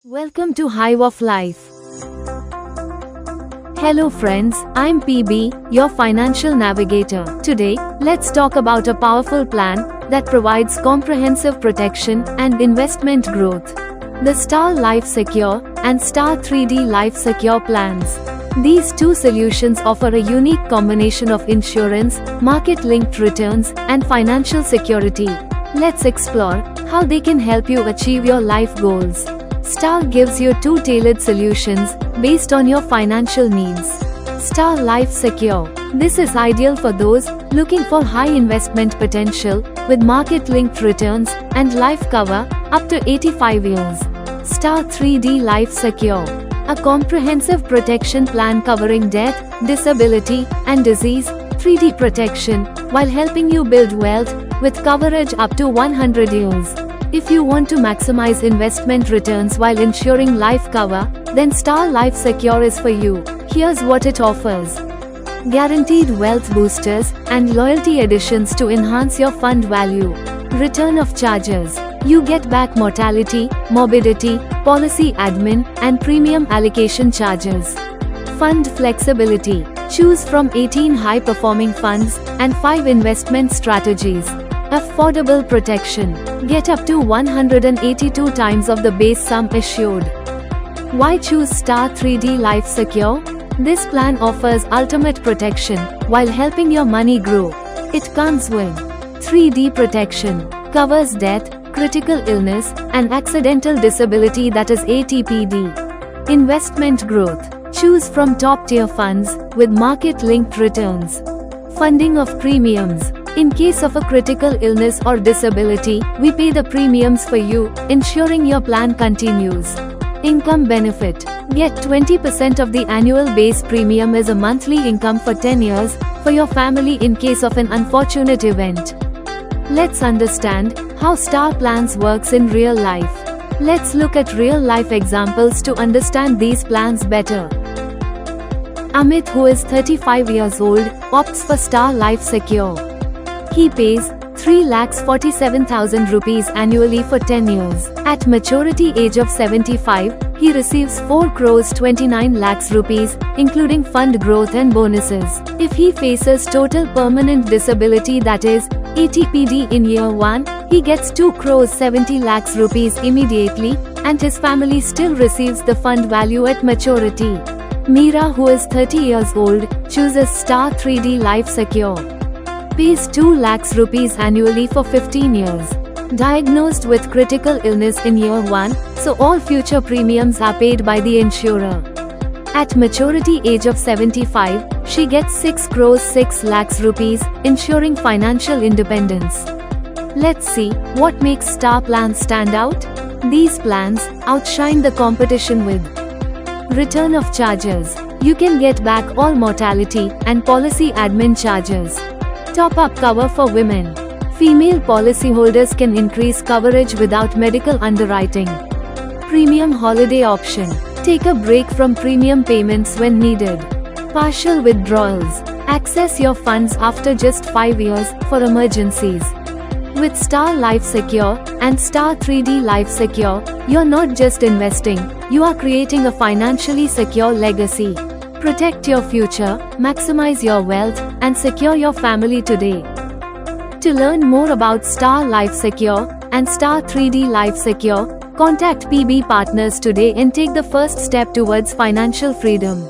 Welcome to Hive of Life. Hello friends, I'm PB, your financial navigator. Today, let's talk about a powerful plan that provides comprehensive protection and investment growth. The Star Life Secure and Star 3D Life Secure plans. These two solutions offer a unique combination of insurance, market-linked returns, and financial security. Let's explore how they can help you achieve your life goals. Star gives you two tailored solutions based on your financial needs. Star Life Secure. This is ideal for those looking for high investment potential with market-linked returns and life cover up to 85 years. Star 3D Life Secure. A comprehensive protection plan covering death, disability, and disease, 3D protection, while helping you build wealth with coverage up to 100 years. If you want to maximize investment returns while ensuring life cover, then Star Life Secure is for you. Here's what it offers. Guaranteed wealth boosters and loyalty additions to enhance your fund value. Return of charges. You get back mortality, morbidity, policy admin, and premium allocation charges. Fund flexibility. Choose from 18 high-performing funds and 5 investment strategies. Affordable protection. Get up to 182 times of the base sum assured. Why choose Star 3D Life Secure? This plan offers ultimate protection while helping your money grow. It comes with 3D protection. Covers death, critical illness, and accidental disability, that is ATPD. Investment growth. Choose from top-tier funds with market-linked returns. Funding of premiums. In case of a critical illness or disability, we pay the premiums for you, ensuring your plan continues. Income benefit. Get 20% of the annual base premium as a monthly income for 10 years for your family in case of an unfortunate event. Let's understand how Star Plans works in real life. Let's look at real-life examples to understand these plans better. Amit, who is 35 years old, opts for Star Life Secure. He pays 3,47,000 rupees annually for 10 years. At maturity age of 75, he receives 4,29 lakhs rupees, including fund growth and bonuses. If he faces total permanent disability, that is, ATPD, in year 1, he gets 2,70 lakhs rupees immediately, and his family still receives the fund value at maturity. Meera, who is 30 years old, chooses Star 3D Life Secure. Pays 2 lakhs rupees annually for 15 years. Diagnosed with critical illness in year 1, so all future premiums are paid by the insurer. At maturity age of 75, she gets 6 lakhs rupees, ensuring financial independence. Let's see what makes Star Plans stand out. These plans outshine the competition with return of charges. You can get back all mortality and policy admin charges. Top-up cover for women. Female policyholders can increase coverage without medical underwriting. Premium holiday option. Take a break from premium payments when needed. Partial withdrawals. Access your funds after just 5 years for emergencies. With Star Life Secure and Star 3D Life Secure, you're not just investing, you are creating a financially secure legacy. Protect your future, maximize your wealth, and secure your family today. To learn more about Star Life Secure and Star 3D Life Secure, contact PB Partners today and take the first step towards financial freedom.